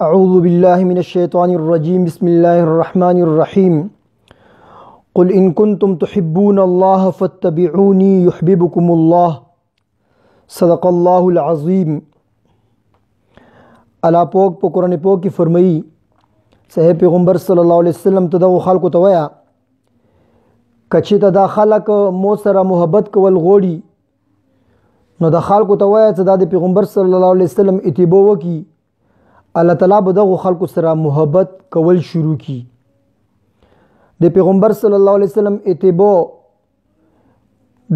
أعوذ بالله من الشيطان الرجيم بسم الله الرحمن الرحيم قل إن كنتم تحبون الله فاتبعوني يحببكم الله صدق الله العظيم. الله پاک په قرآن پاک کې فرمایي صحیح پیغمبر صلی الله علیه وسلم ته دغه خلکو ته وایه کچې ته دا خلک مو سره محبت کول غواړي نو د خلکو ته وایه چې دا د پیغمبر صلی الله علیه وسلم اتباع وکړي. الله تعالی به دغه خلکو سره محبت کول شروع کی. د پیغمبر صلی الله علیه وسلم اتباع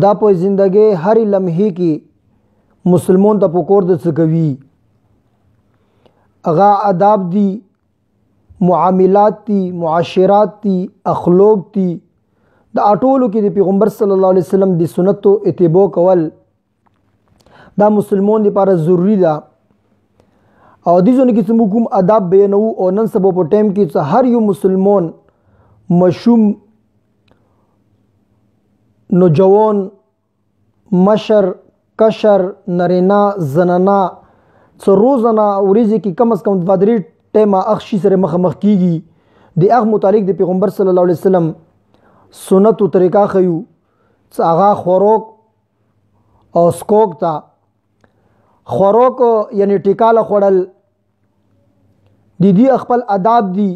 دا په زندګۍ هر لمحه کې مسلمان ته پکور د څه کوي هغه آداب دي، معاملات دي، معاشرات دي، اخلاق دي. د اټولو کې د پیغمبر صلی الله علیه وسلم د سنتو اتباع کول دا مسلمان لپاره ضروری ده. او دې ځونه کې چې کوم آداب بیانو او نن سبا په ټایم کې چې هر یو مسلمان مشوم نوجوان مشر کشر نرینا زنانا څه روزانه ورځې کې کم از کم 2-3 ټیمه اخشي سره مخامخ کیږي. د هغه متعلق د پیغمبر صلی الله علیه وسلم سنت او طریقه خيو چې هغه خوراک او سکوک تا خوراک یعنی ټیکاله خوړل د دې خپل آداب دي.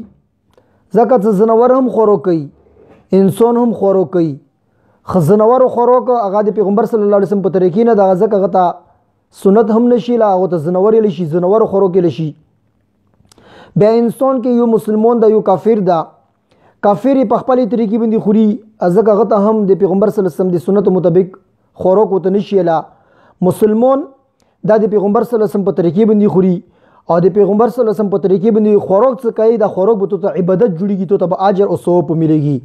ځکه چې زنور هم خوراک کوي، انسان هم خوراک کوي. خزنور خوراک هغه د پیغمبر صلی الله علیه وسلم په طریقې نه دغه ځکه غته سنت هم نشي لا او ته زنور لشي زنور خوراک لشي. بیا انسان کې یو مسلمان دا یو کافر دا کافر په خپل طریقې باندې خوري ځکه غته هم د پیغمبر صلی الله علیه وسلم د سنت مطابق خوراک وته نشي لا. مسلمان دا د پیغمبر صلی الله علیه وسلم په طریقې باندې خوري او د پیغمبر صلی الله علیه وسلم په طریقې باندې خوراک څه کوي دا خوراک به ته عبادت جوړیږي ته به اجر او ثواب مليږي.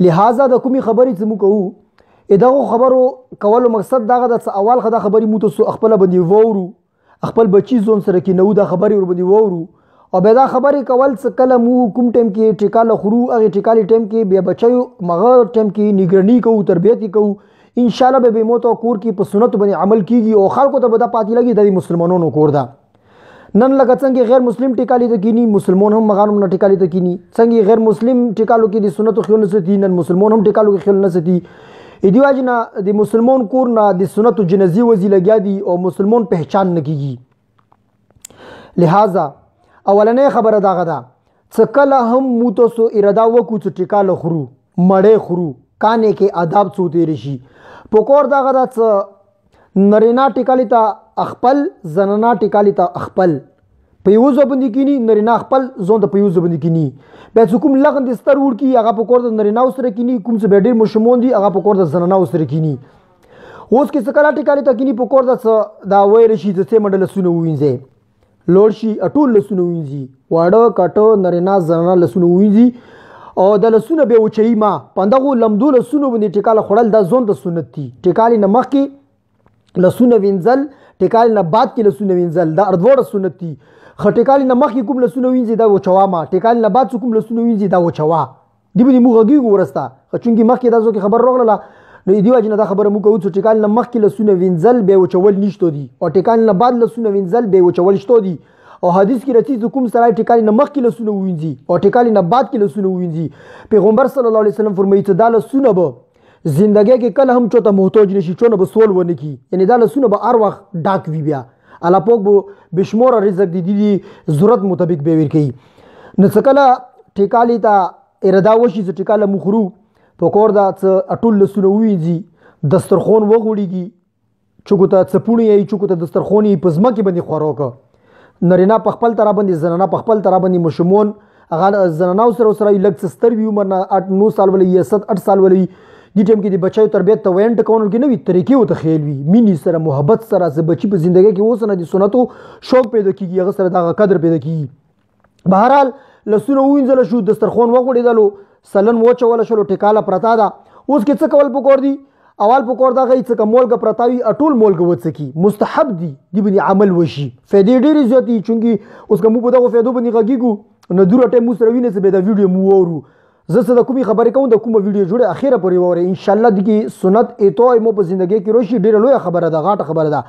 لہذا د کومي خبرې چې مو کوو دغه خبرو کولو مقصد دغه د اول خدای خبرې مو ته خپل باندې وورو خپل بچی زون سره کې نو دا خبرې ور باندې وورو او به دا خبرې کول څه کله مو کوم ټیم کې ټیکاله خورو هغه ټیکالي ټیم کې بیا بچیو مغه ټیم کې نگرانی کوو تربیت کوو ان شاء الله به موته کور کې په سنت باندې عمل کیږي او خلکو ته به دا پاتې لګي د مسلمانانو کور دا. نن لکه څنګه غیر مسلم ټیکالي ته کینی مسلمان هم مغانم نه ټیکالي ته کینی څنګه غیر مسلم ټیکالو کې د سنت خو نه ستي نن مسلمان هم ټیکالو کې خل نه ستي. دی واجنه د مسلمان کور نه د سنت جنازي وزي لګیا دي او مسلمان پہچان نه کیږي. لہذا اولنې خبره داغه ده چې کله هم موتسو اراده وکړو چې ټیکاله خورو مړې خورو کانې کې آداب څو تیر شي پکور داغه ده چې نرینا ټیکالی ته خپل زنانا ټیکالی ته خپل په یو ځبندې کینی نرینا خپل زون ته په یو ځبندې کینی به کوم لغن د ستر ور کی هغه پکور د نرینا سره کینی کوم څه ډېر مشمون دي هغه پکور د زنانا سره کینی. اوس کې څه کلا ټیکالی ته کینی پکور د دا وایره شي د څه منډل سونه وینځي لوړ شي اټول لسونه وینځي واړه کټو نرینا زنانا لسونه وینځي او د لسونه به وچی ما پندغه لمدو لسونه باندې ټیکاله خړل د زون د سنت دي. ټیکالی نه مخ کې لسونه وینځل ټیکالی نه بعد کې لسونه وینځل دا اردوړه سنت دي. خټیکالی نه مخ کې کوم لسونه وینځي دا وچوا ما ټیکالی نه بعد کوم لسونه وینځي دا وچوا دی به موږ ورستا چونګي مخ کې دا ځکه خبر راغله نو دی واجنه دا خبره مو کوو چې ټیکالی نه مخ کې لسونه وینځل به وچول نشته دي او ټیکالی نه بعد لسونه وینځل به وچول شته دي. او حدیث کې راځي چې کوم سړی ټیکالی نه مخ کې لسونه وینځي او ټیکالی نه بعد کې لسونه وینځي پیغمبر صلی الله علیه وسلم فرمایي چې دا لسونه به زندګۍ کې کله هم چوته محتاج نشي چونه به سوال ونه کی یعنی دا لسونه به هر وخت ډاک وی بیا الله پاک به بشمور رزق دي ضرورت مطابق به ور کوي. نو څکله ټیکالی ته اراده وشي چې ټیکاله مخرو پکور دا اټول لسونه وینځي دسترخوان وغوړيږي چوکته چپونی ای چوکته دسترخواني پزما کې باندې خوراک نرینا په خپل طرح باندې زنانا په خپل طرح باندې مشمون هغه زنانا سره لګ ستر وی عمر 8-9 سال ولې 7-8 سال ولې دې ټیم کې د بچو تربیت ته وینټ کول کې نوې طریقې او تخیل وی مینی سره محبت سره ز بچی په ژوندۍ کې اوس نه د سنتو شوق پیدا کیږي هغه سره دا قدر پیدا کیږي. بهرحال لسونه وینځل شو دسترخوان وغوړېدلو سلن وچول شو ټیکاله پرتا ده. اوس کې څه کول پکور دي اول پکور دا غي څه مولګه پرتاوي اټول مولګه وڅکی مستحب دي دی باندې عمل وشي فائدې ډېرې زیاتې چونګي اوس کوم په دغه فائدو باندې غږیږو نو دور ټیم مو سره وینې څه به دا ویډیو مو وورو زه څه د کومې خبرې کوم د کومه ویډیو جوړه اخیره پورې وره ان شاء الله دغه سنت ایتو مو په ژوندۍ کې روشي ډېره لوی خبره ده غاټه خبره ده.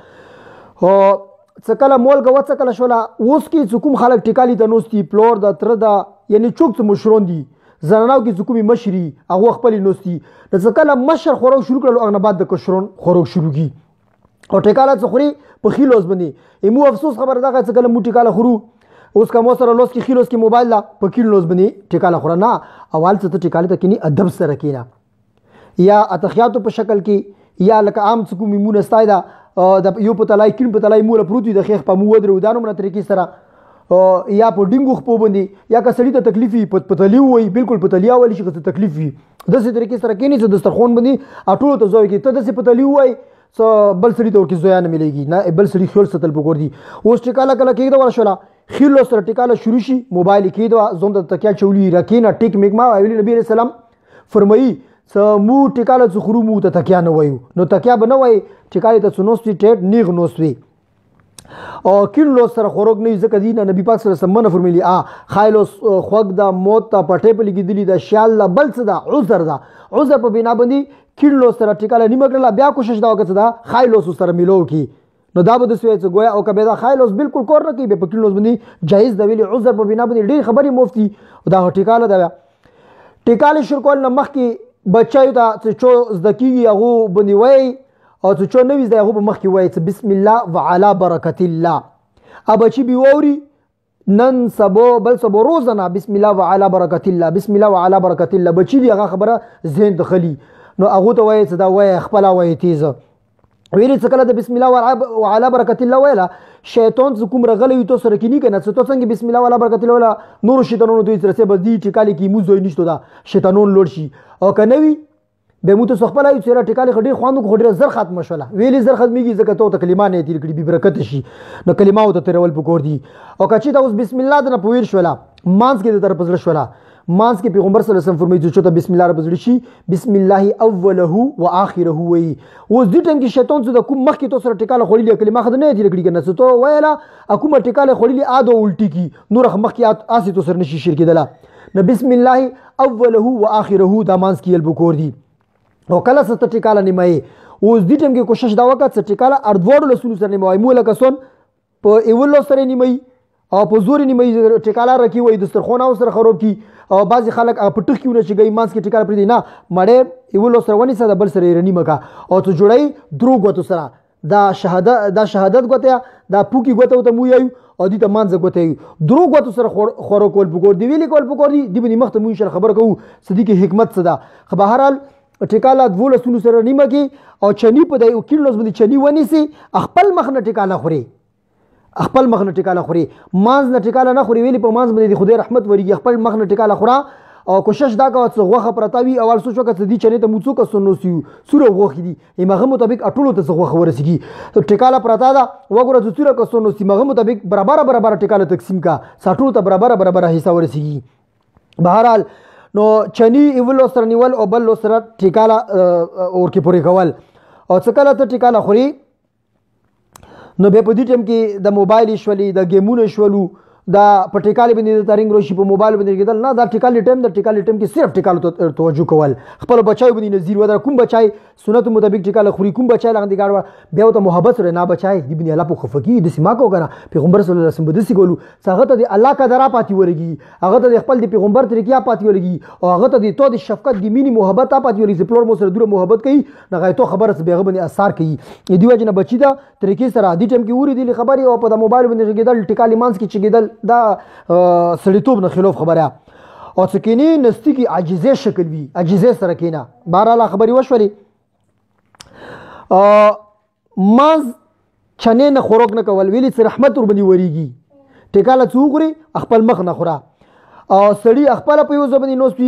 څه کله مولګه وڅه کله شوله اوس کې چې کوم خلک ټیکالي ته نوستي پلور د تره د یعنی څوک څه مشرون دي زناناو کې چې کومې مشري هغه خپلې نوستي د څه کله مشر خوراک شروع کړل هغه نه بعد د کشرون خوراک شروع کړي او ټیکاله څه خوري په خیلوس باندې مو افسوس خبر دغه څه کله مو ټیکاله خورو اوس کوم سره لوس کې خیلوس کې موبایل لا په کیلوس باندې ټیکاله خورا نه اول څه ته ټیکاله ته کینی ادب سره کینا یا اتخیاتو په شکل کې یا لکه عام څه کومې مون استای دا د یو په تلای کین په تلای مولا پروتي د خیخ په مو ودرو دانو من طریقې سره یا په ډینګو خپو باندې یا که سړی ته تکلیفي په تلی وای بالکل په تلیا ولی شي که تکلیفي د څه طریقې سره کینی چې دسترخوان باندې اټولو ته ځوي کې ته د څه په تلی وای بل سړی ته ورکې زویا نه ملېږي نه بل سړی خیال ستل پکور دي اوس ټیکاله کله کېږي ولا شولا خیلو سره ټیکاله شروع شي موبایل کېدو زوم د تکیا چولی رکینا ټیک میک ما ویلی نبی رسول الله فرمایي مو ټیکاله څخه خرو مو ته تکیا نه وایو نو تکیا به نه وای ټیکاله ته سنوستي ټیټ نیغ نوسوي او کیلو سره خوراک نه ځکه دینه نبی پاک سره سمنه فرمایلی خایلو خوګ د موت ته پټې په لګیدلی د شال الله بل څه دا عذر عذر په بنا باندې کیلو سره ټیکاله نیمه کړل بیا کوشش دا وکړه دا خایلو سره ملو کی نو دا به د سوي څه گویا او کبه دا خایلوس بالکل کور نه کوي په کیلوس باندې جایز د ویلي عذر په بنا باندې ډېر خبري مفتي دا ټیکاله دا ټیکاله شرکول نه مخکې بچایو ته چې چو زدکیږي هغه باندې وای او چې چو نوې زده هغه په مخکې وای چې بسم الله وعلى برکت الله ابا چې بي ووري نن سبو بل سبو روزانه بسم الله وعلى برکت الله بسم الله وعلى برکت الله بچی دی هغه خبره ذهن دخلي نو هغه ته وای چې دا وای خپل وای تیزه ویلی څه کله د بسم الله وعلى برکت الله ویلا شیطان څه کوم رغلی تو سره کینی کنه څه تو څنګه بسم الله وعلى برکت الله ویلا نور شیطانونو دوی سره به دی ټیکالی کی موزوی نشته دا شیطانون لوړ شي او کنوي به مو ته خپل ای چیرې ټیکالی خډیر خواندو خډیر زر ختم شوله ویلی زر ختميږي ځکه ته کلمه نه تیر کړي به برکت شي نو کلمه او ته ترول پکور دي او کچې دا اوس بسم الله د نه پویر شوله مانس کې د طرف زړه شوله مانس کې پیغمبر صلی الله علیه وسلم فرمایي چې ته بسم الله رب زړه شي بسم الله اوله واخره وي اوس دې ټیم کې شیطان څه د کوم مخ کې تو سره ټیکاله خوري کلمه خد نه تیر کړي کنه څه تو ویلا اكو ټیکاله خوري اده الټی کی نور مخ کې اسی تو سره نشي شرک دلا نو بسم الله اوله واخره دا مانس کې البکور دي او کله ست ټیکاله نیمه اوس دې ټیم کې کوشش دا وکړه چې ټیکاله اردوړو لسونو سره نیمه مو لکه سون په ایولو سره نیمه او په زور نیمه ټیکاله رکی وای دسترخوان او سره خراب کی او بعضی خلک په ټک کیونه چې گئی مانس کې ټیکاله پری دی نه مړې ایولو سره ونی سره بل سره رنی مکا او ته جوړای دروغ وته سره دا شهادت غوته دا پوکی غوته ته مو یو او دې ته مانځ غوته یو دروغ وته سره خورو کول بګور دی ویلی کول بګور دی دی باندې مخته مو انشاء خبر کوو صدیق حکمت صدا خو بهرحال ټیکاله دول سونو سره نیمه کې او چنی په دای کیلوز باندې چنی ونی سي خپل مخ نه ټیکاله خوري خپل مخ نه ټیکاله خوري مانز نه ټیکاله نه خوري ویلی په مانز باندې خدای رحمت وريږي خپل مخ نه ټیکاله خورا او کوشش دا کوي چې غوخه پرتاوي اول سوچو که دې چنه ته موڅو که سنو سیو سوره غوخي دي ایمغه مطابق اټولو ته غوخه ورسیږي ټیکاله پرتا دا وګوره چې سوره که سنو سیمغه مطابق برابر ټیکاله تقسیم کا ساټولو ته برابر حصہ ورسیږي بهرحال نو چنی ایولو سره نیول او بل سره ټیکاله اور کې پوری کول او څه کله ته ټیکاله خوري نو به په دې ټیم کې د موبایل شولې د گیمونو شولو دا په ټیکاله باندې د ترنګ روشي په موبایل باندې کېدل نه دا ټیکاله ټیم کې صرف ټیکاله ته توجه کول خپل بچای باندې نظیر ودر کوم بچای سنت مطابق ټیکاله خوري کوم بچای لاندې گاړه بیا ته محبت سره نه بچای دی بني الله په خفقي د سیما کو کنه پیغمبر صلی الله علیه وسلم بدسي ګولو څنګه ته د الله کا درا پاتې ورګي هغه ته خپل د پیغمبر طریقې پاتې ورګي او هغه ته د شفقت د مینی محبت پاتې ورګي پلور مو سره دوره محبت کوي نه غایته خبره به باندې اثر کوي دی وجه نه بچی دا طریقې سره د ټیم کې وری دی خبري او په موبایل باندې کېدل ټیکاله مانس کې چګیدل دا سړیتوب نه خلاف خبره او سکینی نستی کی عاجزه شکل وی عاجزه سره کینا بهراله خبري وشوري ماز چنه نه خوراک نه کول ویلی سره رحمت ور باندې وریږي ټیکاله څوغري خپل مخ نه خورا او سړی خپل په یو ځبني نو سپي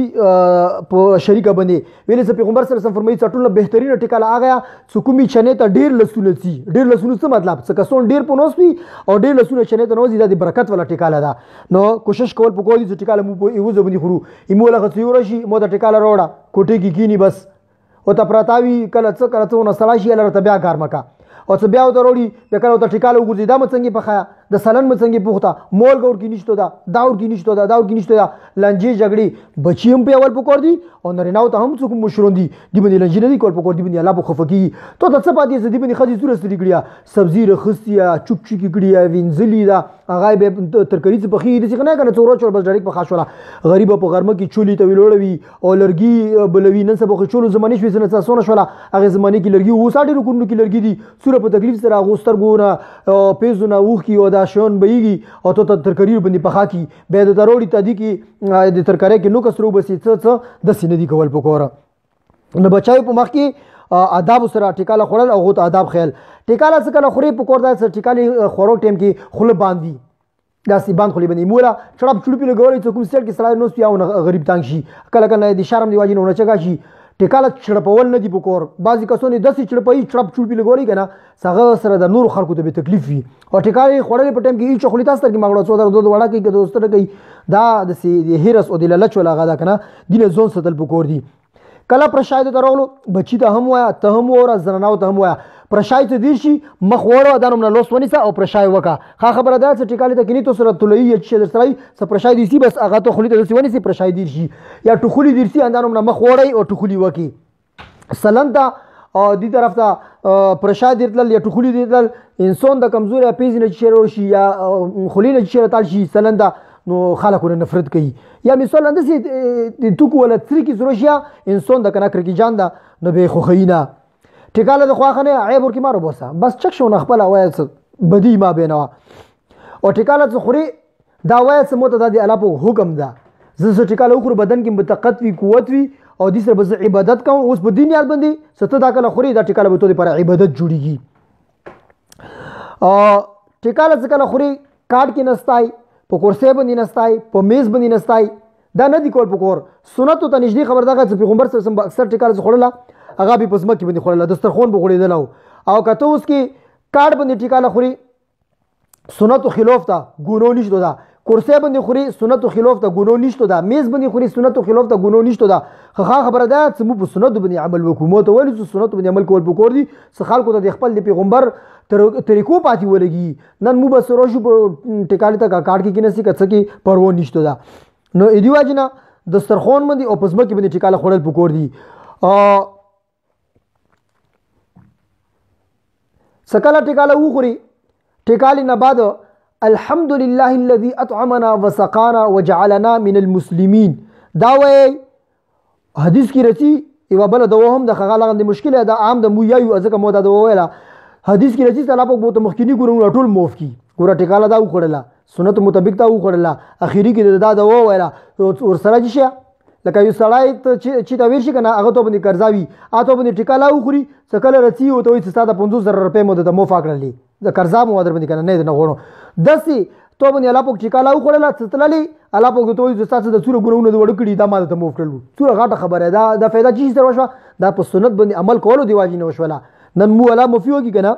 په شریکه باندې ویلی چې پیغمبر صلی الله علیه وسلم فرمایي چې ټول بهترینه ټیکاله هغه څوکمي چنه ته ډیر لسونه سي ډیر لسونه څه مطلب څه کسون ډیر په نو سپي او ډیر لسونه چنه ته نو زیاده د برکت ولا ټیکاله ده نو کوشش کول په کولی چې ټیکاله مو په یو ځبني خورو ایمو لغه څیور شي مو د ټیکاله روړه کوټه کې کینی بس او ته پرتاوي کله څه نو سلاشي لره ته بیا کار مکا او څه بیا ضروري به کله ته ټیکاله وګورځي دا مڅنګي په خیا د سلن مڅنګې پوخته مول ګور کې نشته دا داور کې نشته دا داور کې نشته دا لنجې جګړې بچي هم په اول پکور دي او نارینه‌و ته هم څوک مشرون دي دی باندې لنجې نه دي کول پکور دی باندې الله په خفقي ته څه پاتې زدي باندې خدي سورې ستړي کړیا سبزی رخصتیا چوک چوک کړیا وینځلی دا هغه به ترکری څه پخې دي څنګه کنه څورو چور بس ډایرک په خاصوله غریب په غرمه کې چولی ته ویلوړوي او لرګي بلوي نن سبا خو چولو زمانه شوي سنه سونه شوله هغه زمانه کې لرګي و ساډي رکونو کې لرګي دي سوره په تکلیف سره غوستر ګونه پیزونه وخ کی او دا شون بېږي او ته ترکری باندې پخا کی به د تروړي تدي کې د ترکری کې نو کسرو بسې څه د سینې دی کول پکوره نو بچای په مخ کې آداب سره ټیکاله خورل او غوت آداب خیال ټیکاله څه کله خوري پکور دا سره ټیکاله خورو ټیم کې خله باندې دا سی باند خلی باندې مولا چړپ چړپی لګوري څوک سټ کې سړی نو سپیاو غریب تنگ شي کله کله د شرم دی واجی نه چګا شي ټیکاله چړپول نه دی پکور بعضی کسونه د سی چړپي چړپ چړپی لګوري کنه څنګه سره د نور خلکو ته به تکلیف وي او ټیکاله خورل په ټیم کې هیڅ خلی تاسو کې ماغړو څو درو وړا کې دوستره کوي دا د سی هیرس او د لچ ولا غدا کنه دینه زون ستل پکور دی کله پرشاید درولو بچی ته هم وایا ته هم ور زنانو ته هم وایا پرشای ته دی شي مخ وره دانو نه لوس ونیسه او پرشای وکا خبره ده چې ټیکاله ته کینی تو سره تلوي چې در سره س پرشای دی سی بس هغه ته خلی ته سی ونیسي پرشای دی شي یا ټخولي دی سی اندانو نه مخ وړي او ټخولي وکي سلنتا او دی طرف ته پرشای دیتل یا ټخولي دیتل انسان د کمزوري پیز نه چیرو شي یا خلی نه چیرو تل شي سلندا نو خلکو نفرت کوي یا مثال اندسي توکو ولا تری کی زروشیا انسان د کنا کرکی جان دا نو به خوخینا ټیکاله د خواخنه عیب ورکی مارو بوسا بس چک شو نخپل وایس بدی ما بینوا او ټیکاله خوري دا وایس مو ته د الله په حکم ده زه ټیکاله خور بدن کې متقت وی قوت وی او د سره بز عبادت کوم اوس په دین یاد باندې ست دا کله خوري دا ټیکاله به ته پر عبادت جوړیږي او ټیکاله ځکه خوري کارت کې نستای په کورسې باندې نستای په میز باندې نستای دا نه دی کول پکور سنت ته نږدې خبر ده چې پیغمبر صلی الله علیه وسلم اکثر ټیکاله خورله هغه به پسمه کې باندې خورله دسترخوان به غړېدل او کته اوس کې کارت باندې ټیکاله خوري سنت خلاف ته ګونو نشته دا کورسې باندې خوري سنت خلاف ته ګونو نشته دا میز باندې خوري سنت خلاف ته ګونو نشته دا خبره ده چې مو په سنت باندې عمل وکړو مو ته ولې چې سنت باندې عمل کول پکور دي څه خلکو ته د خپل د پیغمبر طریقو پاتې ولګي نن مو بس روشو ټیکاله ته کارت کې نسی کڅ کې پرو نشته دا نو ایدی واجنا دسترخوان باندې او پسمه کې باندې ټیکاله خورل پکور دي سکاله ټیکاله وخوري ټیکاله نه بعد الحمد لله الذي اطعمنا وسقانا وجعلنا من المسلمين دا وای حدیث کې رچی یو بل د وهم د خغاله د مشکله د عام د مو یو ځکه مو د ویلا حدیث کې رچی تعالی په بوت مخکینی ګورو ټول موف کی ګوره ټیکاله دا وخړله سنت مطابق دا وخړله اخیری کې دا ویلا ور سره شي لکه یو سړی چې دا ویل شي کنه هغه ته باندې قرضاوي اته باندې ټیکاله وخوري څکل رچی او ته وي ستاده 15000 روپے مو د موفا کړلې د قرضا مو در باندې کنه نه غوړو دسي تو باندې الله پاک ټیکاله وخړله ستللی الله پاک ته وي ستاسو د څوره ګورونه د وړ کړي دا مال ته موف کړلو څوره غاټه خبره ده د فایده چی سره وشو دا په سنت باندې عمل کولو دی واجب نه وشولا نن مو الله مفیو کی کنه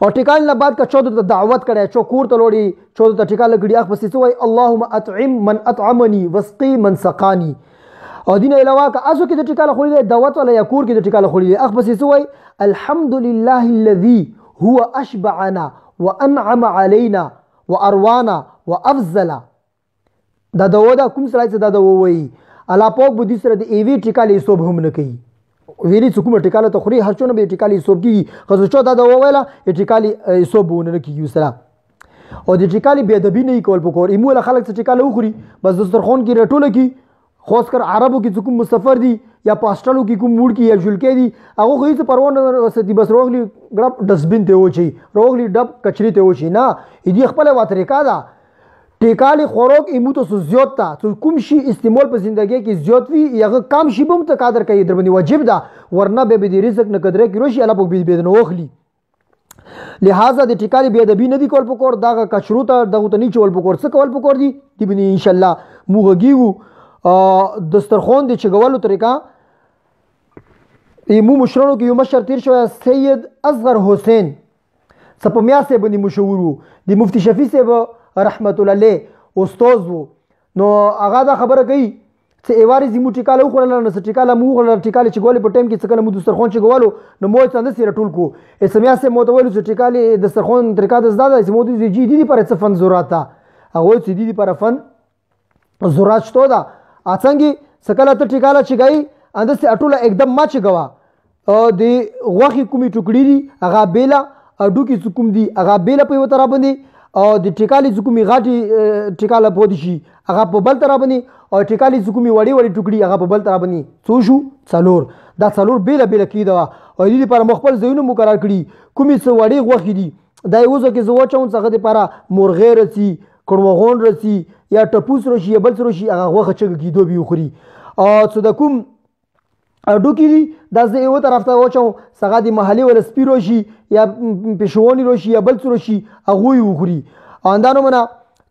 اور ټیکال نه بعد کا 14 ته دعوت کړه چو کور ته لوړي 14 ته ټیکال لګړي اخ پسې وای اللهم اطعم من اطعمني واسقي من سقاني او دین علاوه کا ازو کې د ټیکال خوري دعوت ولا یا کور کې د ټیکال خوري اخ پسې وای الحمد لله الذي هو اشبعنا وانعم علينا واروانا وافضل دا دوا کوم سره دا دوا وای الله پاک بده سره د ایوی ټیکال یې هم نه کوي ویلی څوک ټیکاله ته خوري هر چونه به ټیکاله سوب کی خو چا دا ویلا ټیکاله سوبونه کی سره او د ټیکاله به ادبی نه کول پکور ایمول خلک څه ټیکاله وخوري بس دسترخوان کې رټوله کی خاص کر عربو کې کوم مسافر دي یا پاستلو کې کوم موډ کې یا جلکې دي هغه خو هیڅ پرونه وسدي بس روغلی ګړب ډسبین ته وچی روغلی ډب کچری ته وچی نه دې خپل واتریکا ده ټیکاله خوراک ایموتو سو زیات تا تو کوم شي استعمال په ژوندۍ کې زیات وی یا کم شي بم ته قدر کوي در باندې واجب ده ورنه به د رزق نه قدر کوي روشي الله په بيد نه وخلی لہذا د ټیکاله بیا د بي نه دی کول پکور دا کچرو ته دغه ته نه چول پکور څه کول پکور دي دی باندې ان شاء الله موغيو دسترخوان د چګولو طریقہ ایمو مشرانو کې یو مشر تیر شو سید اصغر حسین سپمیا سے باندې مشهور وو د مفتی شفیع سے رحمت الله علیه استاد وو نو هغه دا خبره کوي څه ایوارې زمو ټیکاله وخوړله نو څه ټیکاله مو وخوړله ټیکالې چې ګولې په ټایم کې څه کله مو دسترخوان چې ګولو نو مو یې څنده سره ټول کو اسمیا سه مو ته ویلو چې ټیکالې دسترخوان طریقه د زده چې مو دې جی دي پر څه فن ضرورت هغه چې دي پر فن ضرورت شته دا اڅنګي سکله ته ټیکاله چې گئی اند سه اټوله एकदम ما چې گوا د غوخي کومي ټوکړي دي هغه بیلا اډو کې کوم دي هغه بیلا په وتر باندې او د ټیکالې کومي غاټي ټیکاله پود شي هغه په بل تر باندې او ټیکالې کومي وړي وړي ټوکړي هغه په بل تر باندې څو شو څلور دا څلور بیلا بیلا کیدا او دې لپاره مخبل زینو مقرر کړي کومي څو وړي غوخي دي دا یو ځکه زه وچون څنګه لپاره مرغې رسی کړمغون رسی یا ټپوس رشي یا بل رشي هغه غوخه چې کیدو به خوري او څه د کوم اډو کې دي دا زه یو طرف ته وچو څنګه د محلي ول سپیرو شي یا پښونی روشي یا بل څه شي هغه یې وخوري اندانو منا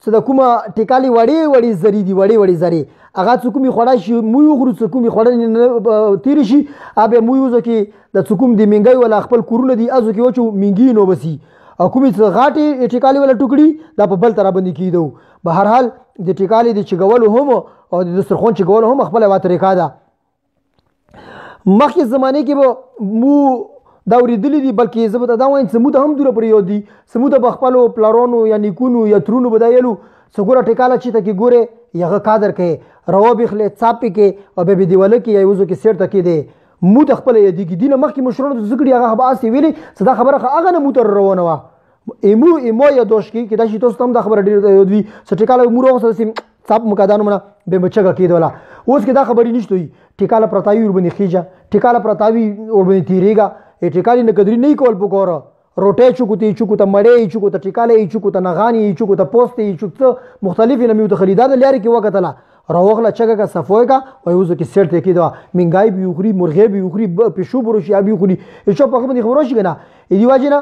څه د کومه ټیکالي وړي وړي زری دي وړي وړي زری هغه څه کومي خوړا شي مو یو خورو څه کومي خوړا تیر شي ابه مو یو ځکه د څه کوم د منګي ولا خپل کورونه دي ازو کې وچو منګي نو بسي او کومي څه غاټي ټیکالي ولا ټوکړي دا په بل تر باندې کیدو به هر حال د ټیکالي د چګولو هم او د دسترخوان چګولو هم خپل وات طریقه ده مخکې زمانه کې به مو دا ورېدلې دي بلکې زه به دا وایم سمو ته هم دوره پرې یو دي سمو ته بخپلو پلارونو یا نیکونو یا ترونو بدایلو سګوره ټیکاله چې ته کې ګوره یغه قادر کې روا بخله چاپی کې او به دیواله کې یا وزو کې سیر ته کې دي مو د خپل یدي کې دینه مخکې مشرونو ذکر هغه باسي ویلي صدا خبره هغه نه مو تر روانه وا ایمو یا دوش کې دا شي تاسو هم دا خبره ډیر دی سټیکاله مو روغ سره صاحب مقدانو منا به بچګه کېدولا اوس کې دا خبرې نشته ټیکاله پرتاوی وربني خيجه ټیکاله پرتاوی وربني تیریګه ټیکالی نه قدرې نه کول پکوره روټه چوکوتی چوکوته مړې چوکوته ټیکاله چوکوته نغانی چوکوته پوسټي چوکته مختلفې نمو ته خریدار لري کې وکټله راوغله چګه کا صفويګه او یوزو کې سیټ کې دا منګای به یخري مرغې به یخري پښو بروشي ابي یخري چې په خبره خبرو شي کنه دی واجنه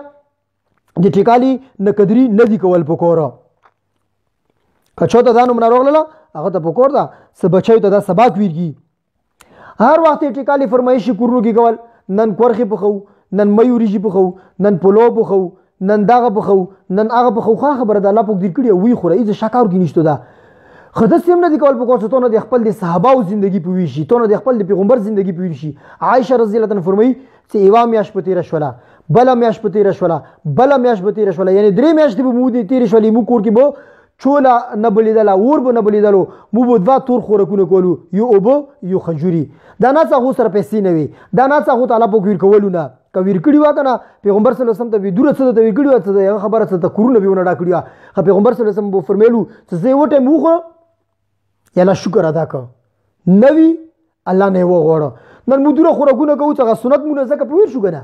د ټیکالی نه قدرې نه دی کول پکوره کچو ته دانو مناروغله هغه ته پکور دا سبچای ته دا سباک ویرږي هر وخت ټیکالی فرمایشي کورو کې کول نن کورخي پخو نن مېوريجي پخو نن پلو پخو نن داغه پخو نن هغه پخو خبره د الله پاک دې کړی وی خوره ایزه شکاور کې نشته دا خدای سیم نه دی کول پکور ته نه د خپل د صحابه او ژوندۍ پوي شي ته نه د خپل د پیغمبر ژوندۍ پوي شي عائشه رضی الله عنها فرمایي چې ایوا میاش پتی رشولا بل میاش پتی رشولا بل میاش پتی رشولا یعنی درې میاش دی مو دي تیر شولې مو کور کې بو چولا نبلیدلا ور به نبلیدلو مو بو دوا تور خورکونه کولو یو اوبو یو خجوري دا نه څه سره پیسې نه وي دا نه څه تعالی په ویر کولو نه کویر کړي واکنه پیغمبر صلی الله علیه وسلم ته ویدوره څه ته ویر کړي واته خبره څه ته کورونه ویونه ډا کړی پیغمبر صلی الله علیه وسلم بو فرمایلو چې زه وټه موخه یا لا شکر ادا کا نوی الله نه وغوړه نن مو دوره خورکونه کوو څنګه سنت مونږ زکه پویر شو کنه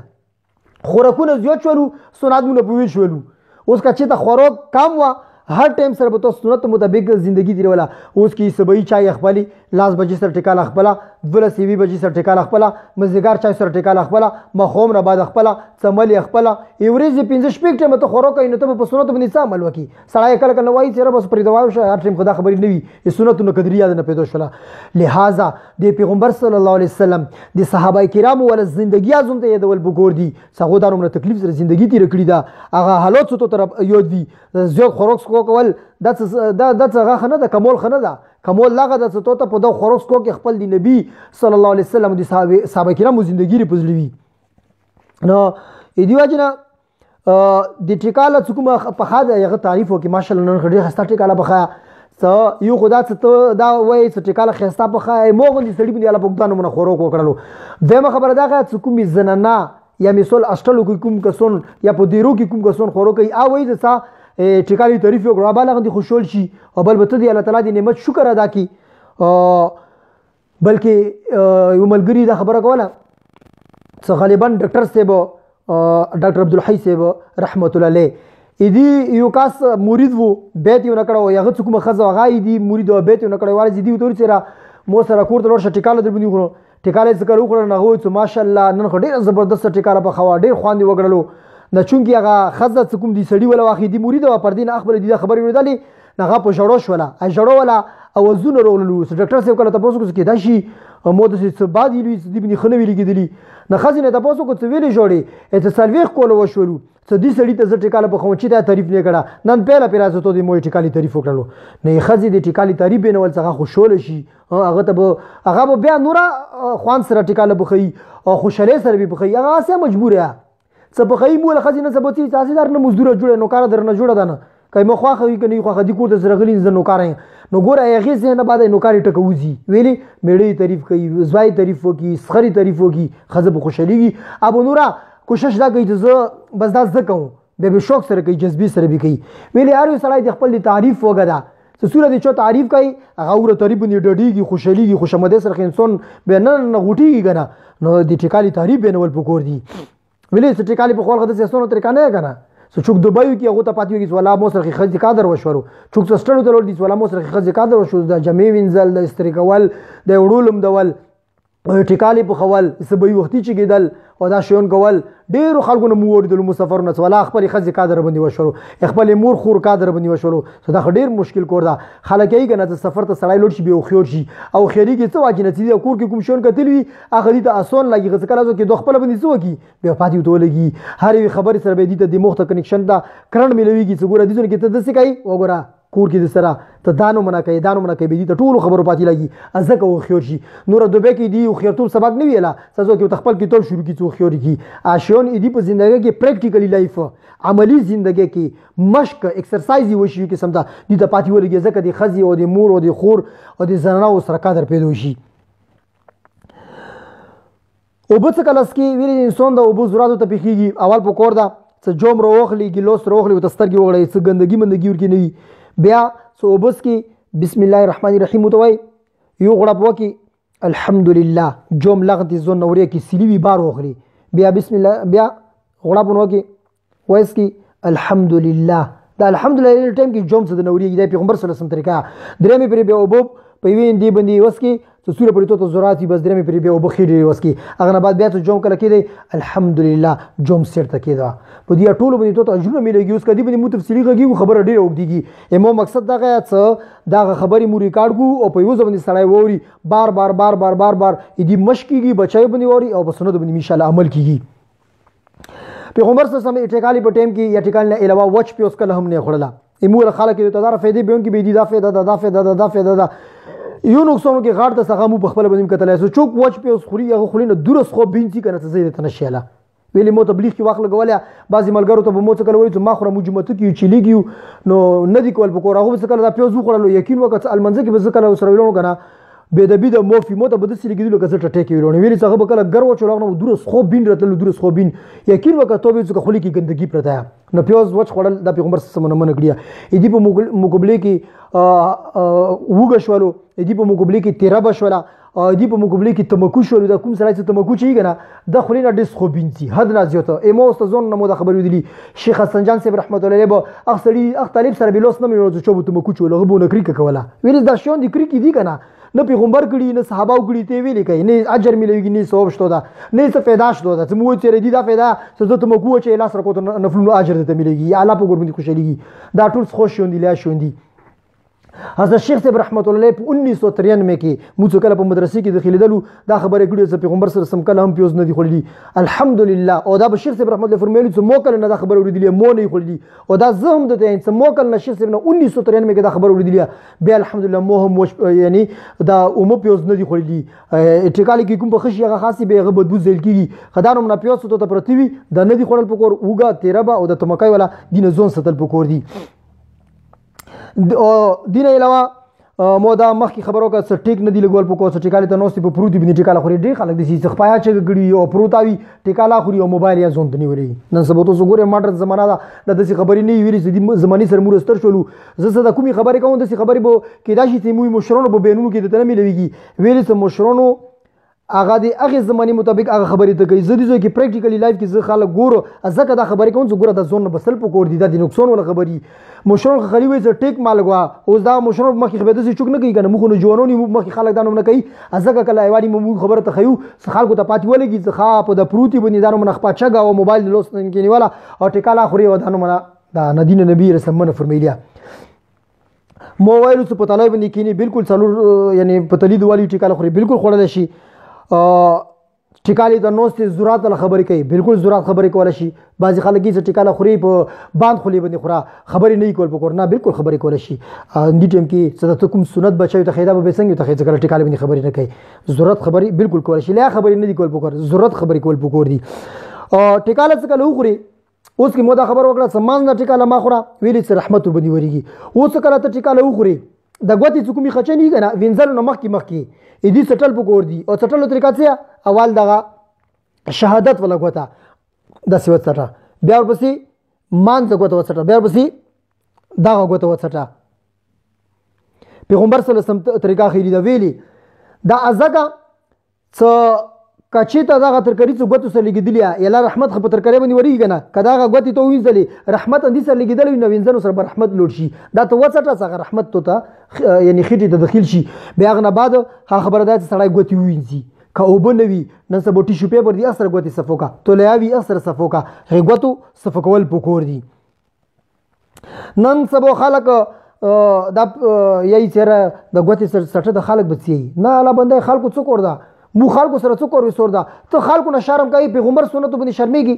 خورکونه زیات شولو سنت مونږ پویر شولو اوس کا چې ته خوراک کم وا هر ټایم سره به تاسو سنت مطابق ژوندۍ دی ولا اوس کې سبای چای خپل لاس بجې سره ټیکاله خپل دله سی وی بجې سره ټیکاله خپل مزګار چای سره ټیکاله خپل مخوم نه بعد خپل سمل خپل ایوريز 15 شپږ ټایم ته خوراک نه ته په سنت باندې څه عمل وکي سړی کله کله وایي چې بس پرې دواو شه هر ټایم خدا خبرې نه وي سنت نو قدر یاد نه پیدا شولا لہذا د پیغمبر صلی الله علیه وسلم د صحابه کرامو ول ژوندۍ ازم ته یادول بګور دي څنګه دانو تکلیف سره ژوندۍ تیر کړی دا هغه حالات ته طرف یود وی زیات خوراک کول دا څنګه خنه ده کمول خنه ده کمول لاغه د څه ته په د خوراک کو کې خپل دی نبی صلی الله علیه وسلم د صحابه کرامو ژوندۍ پزلوي نو ایدی واجنه د ټیکاله څومره په خاطر یغه تعریف وکي ماشاءالله نن خډي خسته ټیکاله بخا څه یو خدا څه دا وای څه ټیکاله خسته بخا موغ دي سړي باندې الله پوکتانو من خوراک وکړلو دمه خبره دا چې کومي زنانا یا مثال اشتلو کوم کسون یا په دیرو کې کوم کسون خوراک ای وای څه ټیکالی تعریف وکړه بالا غندي خوشحال شي او بل بته دی الله تعالی دی نعمت شکر ادا کی بلکې یو ملګری دا خبره کوله څه غالبا ډاکټر صاحب ډاکټر عبد الحی صاحب رحمت الله علیه ایدی یو کاس مرید وو بیت یو نکړو یغه کومه خزه غای دی مرید او بیت یو نکړو واري دی تور سره مو سره کور تلور ټیکاله در باندې غوړو ټیکاله څه کړو خو نه غوې ماشاءالله نن خو ډیر زبردست ټیکاله په خوا ډیر خواندي وګړلو نه چونکی هغه خزه کوم دی سړی ولا واخی دی مرید او پر دین اخبار دی خبرې ورېدلې هغه په جوړو شولا ا جوړو ولا او زونه رولو ډاکټر صاحب کله تاسو کې دا شي مو د څه بعد ویلي څه دی بني خنه ویلي کېدلی نه خزینه تاسو کو څه ویلې جوړې اته سلويخ کول وشولو څه دې سړی ته زه ټیکاله په خو چې دا تعریف نه کړه نن پهلا پیرازه ته دې مو ټیکالي تعریف وکړلو نه خزې دې ټیکالي تعریف نه ول څنګه خوشاله شي هغه ته هغه بیا نورا خوان سره ټیکاله بخي او خوشاله سره به بخي هغه سه مجبور یا څه بخي مول خزینه څه بوتي تاسیدار نه مزدور جوړه نو کار درنه جوړه ده نه کای مخ واخوي کني خو خدي کو د زرغلین ز نو کارای نو ګور هغه زه نه بعد نو کاری ټکوزي ویلي میړی تعریف کوي زوای تعریف وکي سخري تعریف وکي خزه خوشاليږي ابو نورا کوشش دا کوي چې زه بس دا زه کوم به شوق سره کوي جذبي سره به کوي ویلي هر سړی د خپل تعریف وګدا سوره دې چا تعریف کوي هغه ور تعریف نه ډډيږي خوشاليږي خوشمده سره انسان به نه غوټيږي کنه نو د ټیکالي تعریف به نول پکور دي ویلي ټیکالي په خپل خدای سره طریقه نه کنه څوک دبایو کې هغه ته پاتې وي ولا مو سره خځې کادر وشورو څوک سټړو ته ورډي ولا مو سره خځې کادر وشو د جمعي وینځل د استری کول د وړولم دول ټیکالي په خول سبوي وختي چې کېدل او دا شون کول ډیرو خلکو نه مو وردل مسافرونه ولا خپل خځې کادر باندې وشورو خپل مور خور کادر باندې وشورو دا ډیر مشکل کور دا خلک یې کنه ته سفر ته سړی لوټ شي به خو شي او خېری کې څه واجب نتیجه کور کې کوم شون کتل وي اخر دې ته اسون لګي غځ کله چې دوه خپل باندې څه وکي به پاتې وته لګي هر خبر سره به دې ته د مخ ته کنیکشن دا کرن ملويږي چې ګوره دې ځکه ته د څه کوي وګوره کور کې د سره ته دانو منا کوي به دي ته ټول خبرو پاتې لګي ازکه و خيور شي نور دوبه کې دی او خيرتوب سبق نه ویلا سزو کې تخپل کې ټول شروع کی څو خيور کی اشون دې په ژوندۍ کې پریکټیکلی لایف عملی ژوندۍ کې مشق ایکسرسایز وشي کې سمدا دې ته پاتې ولګي ځکه د خزي او د مور او د خور او د زنانو سره قدر پیدا شي او به څه کلاس کې ویل انسان د ابو زراتو ته پیخيږي اول په کور دا څه جوم روخلي ګلوس روخلي او تسترګي وغړي څه ګندګي مندګي ورکی نه بیا سو وبس کې بسم الله الرحمن الرحیم توي یو غړپ وکي الحمدلله جوم لغتي زون نوري کې سلیوي بار وخري بیا بسم الله بیا غړپ وکي وایس کې الحمدلله دا الحمدلله ټیم کې جوم څه د نوري د پیغمبر صلی الله علیه وسلم طریقه درېمه پرې به وبو په وین دی باندې وس کې سوره پرې ته زوراتي بس درېمه پرې به وبو خېډي وس کې هغه نه بعد بیا ته جوم کله کې دی الحمدلله جوم سر ته کېدا په دې ټولو باندې ته اجرونه ملګي اوس کدی باندې مو تفصیلی غږی خبره ډیره وګديږي امو مقصد دا غیا څه دا خبري مو ریکارډ کو او په یو ځبندې سړی ووري بار بار بار بار بار بار دې مشکیږي بچای باندې ووري او په سنت باندې ان شاء الله عمل کیږي پیغمبر صلی الله علیه وسلم ټیکالی په ټیم کې یا ټیکال نه علاوه وچ په اوس کله هم نه خړلا امو خلک ته دا فائدې به ان کې به دي دا فائدہ یو نقصانو کې غاړه ته څنګه مو په خپل باندې کتلای سو چوک وچ په اوس خوري هغه خوري نه درس خو بینتي کنه څه زیات نه شاله ویلي مو تبلیغ کې واخله غولیا بعضی ملګرو ته به مو څه کول وي چې ما خو مجمعه کې چلیږي نو ندی کول پکور هغه څه کله دا پیوز وخړلو یقین وکړه المنځ کې به څه کله سره ویلونو کنه به د بيد موفي مو ته بده سری کېدل کزه ټټه کې ویلونه ویلي څنګه به کله ګرو چلوغنه درس خو بین راتلو درس خو بین یقین وکړه ته به څه خولي کې ګندګي پرتا نو پیوز وچ خړل د پیغمبر صلی الله علیه وسلم نه کړیا دې په مقابله کې وګښولو دې په مقابله کې 13 بشولا دې په مقابله کې تمکو شول د کوم سره چې تمکو چي کنه د خلینو ډیس خو بینتي حد نه زیاته ایمو استزون نو د خبرې ودلی شیخ حسن جان صاحب رحمت الله علیه به اخسری طالب سره بلوس نه مینو چې چوب تمکو چول غو نه کری کوله ویل دا شون دي کری کی دي کنه نه پیغمبر کړي نه صحابه کړي ته ویلې کوي نه اجر ملويږي نه ثواب شته دا نه څه پیدا شته دا چې مو چې ردی دا پیدا څه ته مکو چې لاس رکو نفلو اجر ته مليږي اعلی په ګورمني خوشاليږي دا ټول خوش شوندي لا شوندي حضرت شیخ صاحب رحمت الله علیه په 1993 کې موږ کله په مدرسې کې داخلي دلو دا خبره کړې چې پیغمبر سره سم کله هم پیوز نه دی خوللی الحمدلله او دا بشیر صاحب رحمت الله فرمایلی چې مو کله نه دا خبره ورېدلې مو نه خوللی او دا زهم د ته چې مو کله شیخ صاحب نه 1993 کې دا خبره ورېدلې بیا الحمدلله مو هم یعنی دا اومو پیوز نه دی خوللی ټیکالي کې کوم په خشي هغه خاصي به غبد بو زل کیږي خدانو نه پیوز ته پرتوي دا نه دی خورل پکور وګه 13 او د تمکای ولا دین زون ستل پکور دی دین علاوه مو دا مخکې خبرو کا سټیک نه دی لګول په کوڅه ټیکاله ته نوستي په پروتي بنې ټیکاله خوري ډیر خلک د سي خپایا چې ګړي او پروتاوي ټیکاله خوري او موبایل یا زون دني وري نن سبا ته وګوره ماډرن زمانہ دا د دې خبرې نه ویلي چې زماني سره مرستر شولو زه د کومي خبرې کوم د خبرې بو کې دا شي چې مو مشرونو په بینونو کې د تنه ملويږي ویلي چې مشرونو هغه د هغه زماني مطابق هغه خبرې ته کوي زدي چې پریکټیکلی لایف کې زه خلک ګورو ځکه دا خبرې کوم چې ګوره د زون بسل په کور دي د نقصان ولا خبري مشرون خلی وي چې ټیک مالګوا اوس دا مشرون مخې خبره دي چوک نه کوي کنه مخ نه جوانونی مخې خلک دانو نه کوي ځکه کله ایوالي مو خبره ته خيو خلکو ته پاتې ولګي ځخه په د پروتي باندې دانو من خپل چګه او موبایل لوس نه کې نیواله او ټیکاله خوري ودانو من دا ندین نبی رسول الله فرمایلی مو ویلو چې په تلای باندې کینی بالکل څلور یعنی په تلی دوالي ټیکاله خوري بالکل خوړل شي ټیکالي د نوستي ضرورت له خبرې کوي بالکل ضرورت خبرې کول شي بعضی خلک چې ټیکاله خوري په باند خولي باندې خورا خبرې نه کول پکور نه بالکل خبرې کول شي دې ټیم کې صدته کوم سنت بچي ته خیدا به څنګه ته خیدا ټیکاله باندې خبرې نه کوي ضرورت خبرې بالکل کول شي لا خبرې نه کول پکور ضرورت خبرې کول پکور دي ټیکاله څه کله وخوري اوس کې مو دا خبر وکړه سمان نه ټیکاله ما خورا ویلې چې رحمت وبدي وريږي اوس کله ته ټیکاله وخوري د غوتی څوکمي خچنی کنه وینځل نو مخکي دې سټل پکور دي او سټل طریقه څه اول دغه شهادت ولا غوتا د سیوت سټه بیا ورپسې مان څه غوته وسټه بیا ورپسې دغه غوته وسټه پیغمبر صلی الله علیه وسلم طریقه خیری دا ویلي دا ازګه څه کچې ته دغه ترکاری څه غوتو سره لګیدلی یا رحمت خو ترکاری باندې وری کنه کداغه غوتی ته وینځلې رحمت اندي سره لګیدلی نو وینځنو سره رحمت لوټ شي دا ته وڅټه څنګه رحمت ته یعنی خېټه ته داخل شي بیا غنه بعد خبره ده چې سړی غوتی وینځي که اوبه نه وي نن سبا ټیشو پیپر دی اثر غوتی صفوکا تولیاوي اثر صفوکا غوتو صفکول پکور دي نن سبا خلک دا یی چیرې د غوتی سره د خلک بچي نه الله بنده خلکو څه کور دا مو خلکو سره څه کور وسور دا ته خلکو نه شرم کوي پیغمبر سنت باندې شرمېږي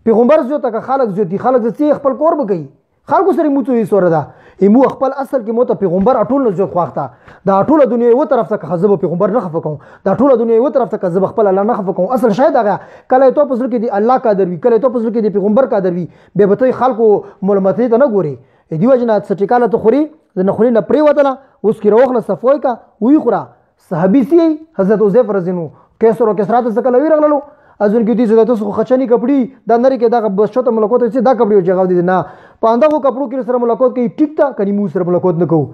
پیغمبر زو ته خلک زو دي خلک چې خپل کور به کوي خلکو سره مو څه وسور دا ایمو خپل اصل کې مو ته پیغمبر اټول نه زو خوښتا دا ټوله دنیا یو طرف ته خزب پیغمبر نه خفقو دا ټوله دنیا یو طرف ته خزب خپل الله نه خفقو اصل شاید هغه کله ته پسل کې دی الله کا دروي کله ته پسل کې دی پیغمبر کا دروي به به خلکو معلوماتي ته نه ګوري دی وجنه سټیکاله ته خوري د نخوري نه پری وته اوس کې روغله صفوي کا وی خورا صحابي سي حضرت عزيف رزينو کیسرو کسرات زکه لوي رغللو ازون کې دي چې تاسو خچنی کپڑی د نری کې دا بشته ملکوت چې دا کپڑی جګاو دي نه پاندغه کپړو کې سره ملاقات کوي ټیک تا کني مو سره ملاقات نه کوو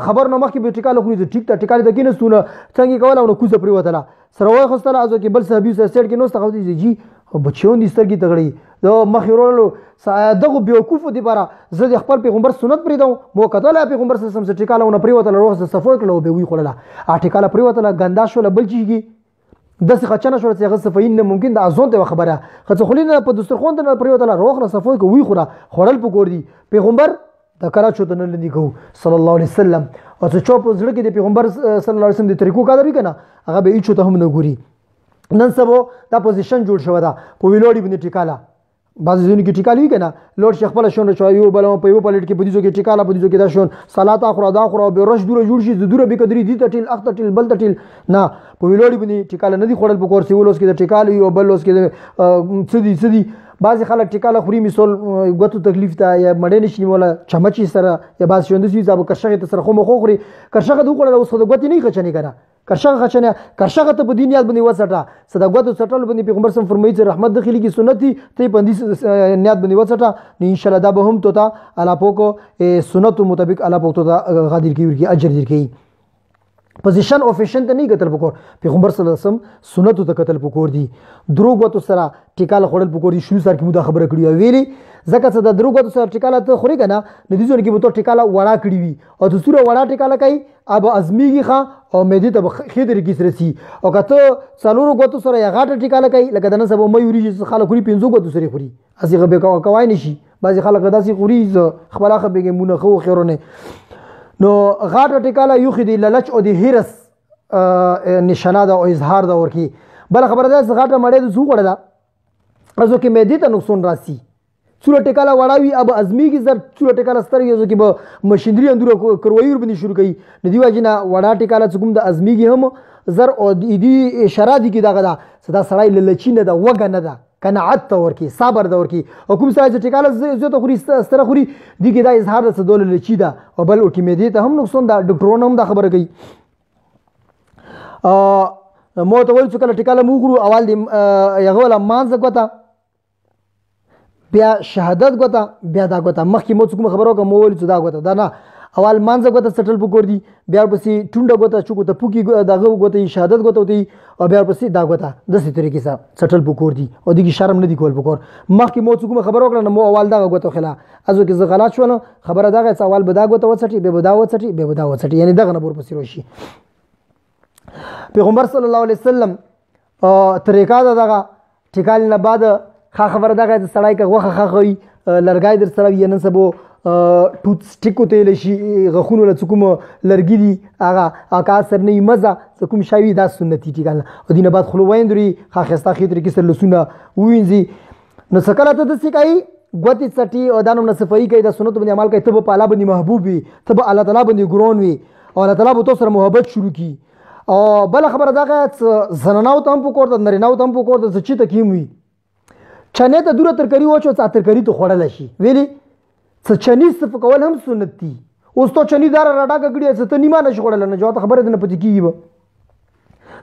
خبر نه مخکې به ټیکاله خو ټیک تا ټیکاله د کینې سونه څنګه کوله نو کوزه پری وته سره وای خوستله ازو کې بل صحابي سره سټ کې نو ستغو دي جی بچون دي سترګي تغړي د مخیرولو دغه بیوقوف دي بارا زه د خپل پیغمبر سنت پری دوم مو کتل پیغمبر سره سم ټیکاله نو پری وته روغ صفوي کړو به وی خړله ټیکاله پری وته ګندا شو بل چیږي د څه خچنه شو چې هغه صفین نه ممکن د ازون ته خبره خڅ خلینه په دسترخوان ته پریوتله روغ نه صفوي کوي خورا خړل پکور دي پیغمبر د کرا چوت نه لدی کو صلی الله علیه وسلم او چې چوپ زړه کې د پیغمبر صلی الله علیه وسلم د طریقو کار وی کنه هغه به ایچو ته هم نه ګوري نن سبا دا پوزیشن جوړ شو دا په ویلوړي باندې ټیکاله بعض ځینې کې ټیکاله وی کنه لوړ شیخ خپل شون چا یو بل په یو پلیټ کې پدیزو کې ټیکاله پدیزو کې دا شون صلات اخره دا اخره به رش دوره جوړ شي دوره به قدرې دي ته ټیل اخته ټیل بل ټیل نه په ویلوړي باندې ټیکاله نه دي خړل په کور سی ولوس کې د ټیکاله یو بل لوس کې سدي بعض خلک ټیکاله خوري مثال غوتو تکلیف ته یا مړې نشي مولا چمچي سره یا بعض شوند سي ځاب کرشغه ته سره خو مخ خوري کرشغه دوه کړل اوس د غوتی نه خچنی کنه کرشغه ته په دین یاد باندې وسټه صدا غوتو سټل باندې پیغمبر سم فرمایي چې رحمت داخلي کی سنت دي ته باندې نیت باندې وسټه ان شاء الله دا به هم تو تا الله پوکو سنت مطابق الله پوکو تا غادر کی اجر در کی پوزیشن اوفیشن ته نه قتل پکور پیغمبر صلی الله علیه وسلم سنت ته قتل پکور دي دروغ وته سره ټیکاله خړل پکور دي شروع سره کې مو خبره کړی ویلي ځکه چې د دروغ وته سره ټیکاله ته خوري کنه د دې ځون کې به تو ټیکاله وړا کړی وي او د سوره وړا ټیکاله کوي اب ازمیږي ښا او مېدی ته خېدر کې سره سي او کته څلورو غوتو سره یا غاټه ټیکاله کوي لکه د نن سبا مې وريږي خلک خوري 5 غوتو سره خوري ازي غبه کوي نشي بعضي خلک داسي خوري خپل اخ به مونږ خو خیرونه نو غاټه ټیکاله یو خدي للچ او د هرس نشانه دا او اظهار دا ورکی بل خبره ده غاټه مړې د زو غړه ازو کې مېدی ته نقصان راسي څوره ټیکاله وړاوي اب ازمیږي زر څوره ټیکاله سترګې ازو کې به ماشينري اندور کروي ور باندې شروع کوي ندی واجنه وړا ټیکاله څوم د ازمیږي هم زر او دی اشاره دي کې دغه دا صدا سړی للچی نه دا وګ نه دا قناعت ته ورکی صبر دا ورکی او کوم سړی ټیکاله زه ته خوري ستره خوري دي کې دا اظهار د دول لچی دا او بل او کې مېدی ته هم نقصان دا ډاکټرونه هم دا خبره کوي مو ته ول څه کله ټیکاله موغرو اول دی یغه ولا مانځ کوتا بیا شهادت غوتا بیا دا غوتا مخکې مو څوک خبرو کوم ول څه دا غوتا دا نه اول مانځ غوتا سټل پکور دي بیا پسې ټونډه غوتا چوکو ته پوکی دغه غوتا شهادت غوتا وتی او بیا پسې دا غوتا د سې طریقې سره سټل پکور دي او دغه شرم نه دی کول پکور مخکې مو څوک خبرو کړل مو اول دا غوتا خلا ازو کې ز غلط شونه خبره دا غي اول به دا غوتا وڅټي به دا وڅټي به دا وڅټي یعنی دغه نه بور پسې روشي پیغمبر صلی الله علیه وسلم طریقه دغه ټیکال نه بعد خبره دغه سړی کا وخه خوي لرګای در سره ینن سبو ټوت سټیک وتلی شي غاښونو له څه کوم لرګي دي هغه کا اثر نه وي مزه څه کوم شی وي دا سنتي ټیکه نه او دې نه بعد خوله ویندري ښه ښایسته ښې طریقې سره لاسونه ووینځي نو څه کله ته داسې کوي ګوتې څټي او دا نوم نه صفایي کوي د سنتو باندې عمل کوي ته به په الله باندې محبوب وي ته به الله تعالی باندې ګران وي او الله تعالی به تو سره محبت شروع کړي او بله خبره دغه زنانو ته هم پکار ده نارینهو ته هم پکار ده څه چې ته کیم وي چنې ته دوره ترکاري واچو څه ترکاري ته خوړلی شي ویلې څه چني صفه کول هم سنت دي اوس تو چني داره راډاګه کړي څه ته نیمه نشي خوړلی نه جواب خبره ده نه پتې کېږي به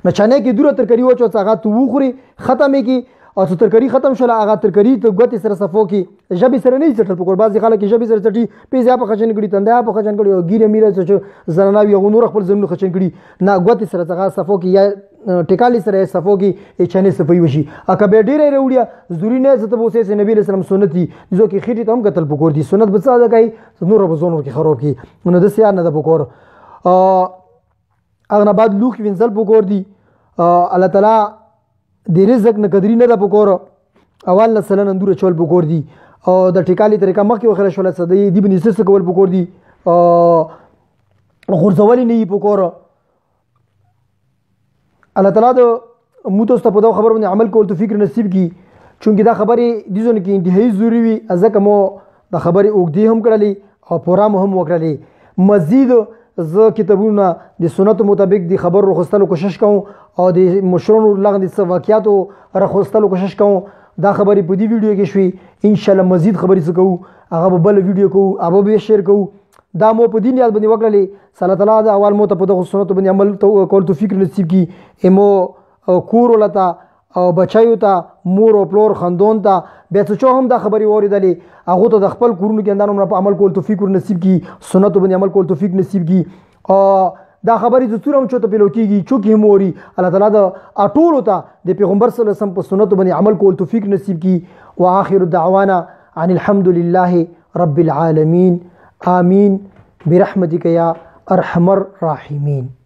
نو چنې کې دوره ترکاري واچو څه هغه ته وخوري ختم یې کړي او څه ترکاري ختم شوله هغه ترکاري ته ګوتې سره صفو کې ژبې سره نه یې څټل پکار بعضې خلک یې ژبې سره څټي پیزې په خچن کړي تندی په خچن کړي او ګیره میره چې زنانه وي هغو نور خپل ځانونه خچن کړي نه ګوتې سره څه صفو کې یا ټکالې سره یې صفو کې چنې صفوي وشي که بیا ډېره یې راوړي ضروري نه څه ته به اوسې نبي علیه السلام سنت دي ځو کې خېټې ته هم کتل پکار دي سنت به څه ادا کوي نور به ځان ورکې خراب کړي نو داسې یار نه ده پکار هغه نه بعد لوښي وینځل پکار دي الله تعالی د رزق نه قدرې نه ده پکار اول نه سلنه اندوره چول پکار دي او د ټیکالي طریقه مخکې وخیله شوله څه دی دې باندې څه کول پکار دي غورځول نه یې پکار الله تعالی د موږ تاسو ته په دغه خبر باندې عمل کول توفیق نصیب کړي چونکې دا خبرې دې ځونه کې انتهایی ضروري وي ځکه مو دا خبرې اوږدې هم کړلې او پوره مو هم وکړلې مزید زه کتابونه د سنتو مطابق د خبر راخستلو کوشش کوم او د مشرانو لاندې څه واقعیاتو راخستلو کوشش کوم دا خبرې په دې ویډیو کې شوي ان شاء الله مزید خبرې څه کوو هغه به بل ویډیو کوو هغه به شیر کوو دا مو په دین یاد باندې وکړلې الله تعالی د اول مو ته په دغه سنتو باندې عمل کول توفیق نصیب کړي امو کور ولته او بچایو ته مور او پلور خاندون ته بیا څه هم دا خبرې واورېدلې هغو ته د خپل کورونو کې اندانو په عمل کول توفیق نصیب کړي سنتو باندې عمل کول توفیق نصیب کړي دا خبرې د څوره هم چوته پیلو کېږي چوکې هم اوري الله تعالی د ټولو ته د پیغمبر صلی الله علیه وسلم په سنتو باندې عمل کول توفیق نصیب کړي واخر دعوانا عن الحمد لله رب العالمين آمين برحمتك يا ارحم الراحمين